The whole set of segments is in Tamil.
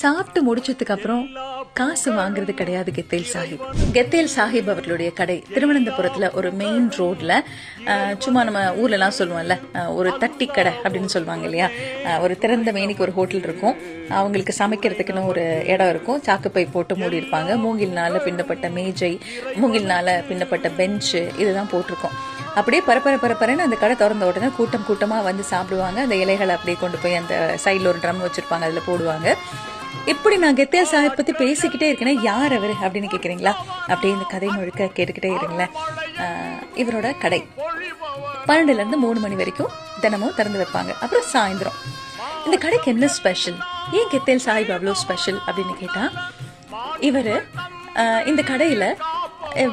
சாப்பிட்டு முடிச்சதுக்கு அப்புறம் காசு வாங்குறது கிடையாது கெத்தேல் சாஹிப். கெத்தேல் சாஹிப் அவர்களுடைய கடை திருவனந்தபுரத்துல ஒரு மெயின் ரோட்ல, சும்மா நம்ம ஊர்ல எல்லாம் சொல்லுவோம்ல, ஒரு தட்டி கடை அப்படின்னு சொல்லுவாங்க இல்லையா, ஒரு திறந்த மேனிக்கு ஒரு ஹோட்டல் இருக்கும், அவங்களுக்கு சமைக்கிறதுக்குன்னு ஒரு இடம் இருக்கும், சாக்குப்பை போட்டு மூடி இருப்பாங்க, மூங்கில்னால பின்னப்பட்ட மேஜை, மூங்கில்னால பின்னப்பட்ட பெஞ்சு இதுதான் போட்டிருக்கோம். அப்படியே பரப்பரன்னு அந்த கடை திறந்த உடனே கூட்டம் கூட்டமா வந்து சாப்பிடுவாங்க. அந்த இலைகளை அப்படியே கொண்டு போய் அந்த சைட்ல ஒரு ட்ரம் வச்சிருப்பாங்க, அதுல போடுவாங்க. இப்படி நான் கெத்தேல் சாஹிப் பத்தி பேசிக்கிட்டே இருக்கேன். யார் அவரு அப்படின்னு கேக்குறீங்களா? அப்படியே இந்த கதை முழுக்க கேட்டுக்கிட்டே இருங்களேன். இவரோட கடை 12ல இருந்து 3 மணி வரைக்கும் தினமும் திறந்து வைப்பாங்க. அப்புறம் சாயந்தரம் இந்த கடைக்கு என்ன ஸ்பெஷல், ஏன் கெத்தேல் சாஹிப் அவ்வளவு ஸ்பெஷல் அப்படின்னு கேட்டா, இவரு இந்த கடையில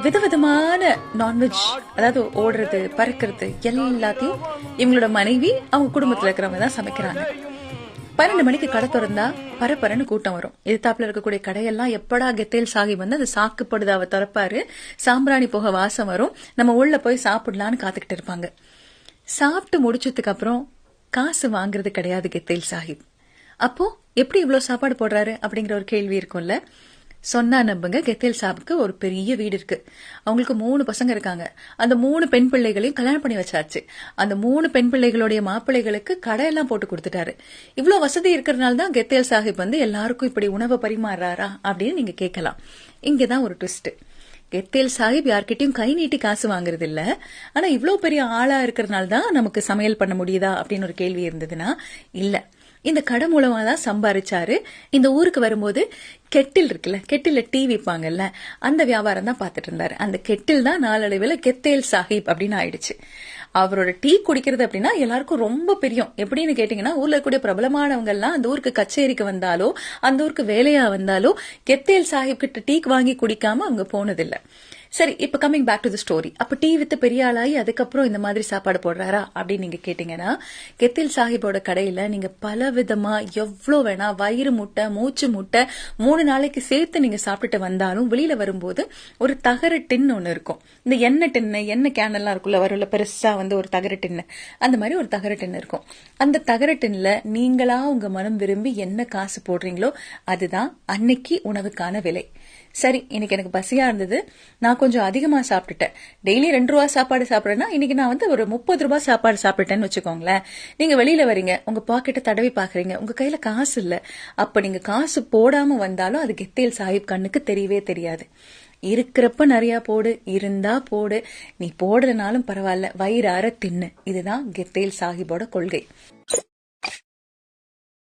விதவிதமான நான்வெஜ், அதாவது ஓடுறது பறக்கிறது எல்லாத்தையும் இவங்களோட மனைவி அவங்க குடும்பத்துல இருக்கிறவங்க தான் சமைக்கிறாங்க. 12 மணிக்கு கடை திறந்தா பரப்பரன்னு கூட்டம் வரும். எதிர்த்தாப்புல இருக்கக்கூடிய கடையெல்லாம் எப்படா கெத்தேல் சாஹிப் வந்து அந்த சாக்குப்படுதாவை திறப்பாரு, சாம்பிராணி போக வாசம் வரும், நம்ம உள்ள போய் சாப்பிடலான்னு காத்துக்கிட்டு இருப்பாங்க. சாப்பிட்டு முடிச்சதுக்கு அப்புறம் காசு வாங்குறது கிடையாது கெத்தேல் சாஹிப். அப்போ எப்படி இவ்வளவு சாப்பாடு போடுறாரு அப்படிங்கிற ஒரு கேள்வி இருக்கும்ல. சொன்னா நம்புங்க, கெத்தேல் சாஹிப்க்கு ஒரு பெரிய வீடு இருக்கு. அவங்களுக்கு 3 பசங்க இருக்காங்க. அந்த 3 பெண் பிள்ளைகளையும் கல்யாணம் பண்ணி வச்சாச்சு. அந்த 3 பெண் பிள்ளைகளுடைய மாப்பிள்ளைகளுக்கு கடையெல்லாம் போட்டு கொடுத்துட்டாரு. இவ்வளவு வசதி இருக்கிறதுனால தான் கெத்தேல் சாஹிப் வந்து எல்லாருக்கும் இப்படி உணவை பரிமாறாரா அப்படின்னு நீங்க கேட்கலாம். இங்கதான் ஒரு ட்விஸ்ட். கெத்தேல் சாஹிப் யார்கிட்டயும் கை நீட்டி காசு வாங்குறது இல்ல. ஆனா இவ்வளவு பெரிய ஆளா இருக்கிறதுனால தான் நமக்கு சமையல் பண்ண முடியுதா அப்படின்னு ஒரு கேள்வி இருந்ததுன்னா இல்ல, இந்த கடை மூலமா தான் சம்பாரிச்சாரு. இந்த ஊருக்கு வரும்போது கெட்டில் இருக்குல்ல, கெட்டில டீ விற்பாங்கல்ல, அந்த வியாபாரம் தான் பாத்துட்டு இருந்தாரு. அந்த கெட்டில் தான் நாளடைவில் கெத்தேல் சாஹிப் அப்படின்னு ஆயிடுச்சு. அவரோட டீ குடிக்கிறது அப்படின்னா எல்லாருக்கும் ரொம்ப பிரியம். எப்படின்னு கேட்டீங்கன்னா, ஊர்ல இருக்கக்கூடிய பிரபலமானவங்க எல்லாம் அந்த ஊருக்கு கச்சேரிக்கு வந்தாலோ அந்த ஊருக்கு வேலையா வந்தாலோ கெத்தேல் சாஹிப் கிட்ட டீ வாங்கி குடிக்காம அவங்க போனதில்லை. சரி, இப்ப coming back to the story. அப்ப டீ வித்து பெரிய ஆளாயி அதுக்கப்புறம் இந்த மாதிரி சாப்பாடு போடுறாரா அப்படின்னு நீங்க கேட்டீங்கன்னா, கெத்தேல் சாஹிப்போட கடையில நீங்க பல விதமா எவ்வளவு வேணா வயிறு முட்டை மூச்சு முட்டை 3 நாளைக்கு சேர்த்து நீங்க சாப்பிட்டுட்டு வந்தாலும் வெளியில வரும்போது ஒரு தகர டின் ஒண்ணு இருக்கும். இந்த எண்ணெய் டின்னு, எண்ணெய் கேன் எல்லாம் இருக்குல்ல, வரல பெருசா வந்து ஒரு தகர டின்னு, அந்த மாதிரி ஒரு தகர டின் இருக்கும். அந்த தகர டின்ல நீங்களா உங்க மனம் விரும்பி என்ன காசு போடுறீங்களோ அதுதான் அன்னைக்கு உணவுக்கான விலை. சரி, இன்னைக்கு எனக்கு பசியா இருந்தது, நான் கொஞ்சம் அதிகமா சாப்பிட்டுட்டேன். டெய்லி 2 ரூபா சாப்பாடு சாப்பிடுறேன்னா இன்னைக்கு நான் வந்து ஒரு 30 ரூபாய் சாப்பாடு சாப்பிட்டேன்னு வச்சுக்கோங்களேன். நீங்க வெளியில வரீங்க, உங்க பாக்கெட்டை தடவி பாக்குறீங்க, உங்க கையில காசு இல்ல. அப்ப நீங்க காசு போடாம வந்தாலும் அது கெத்தேல் சாஹிப் கண்ணுக்கு தெரியவே தெரியாது. இருக்கிறப்ப நிறைய போடு, இருந்தா போடு, நீ போடுறதுனாலும் பரவாயில்ல, வயிறார தின்னு. இதுதான் கெத்தேல் சாஹிப்போட கொள்கை.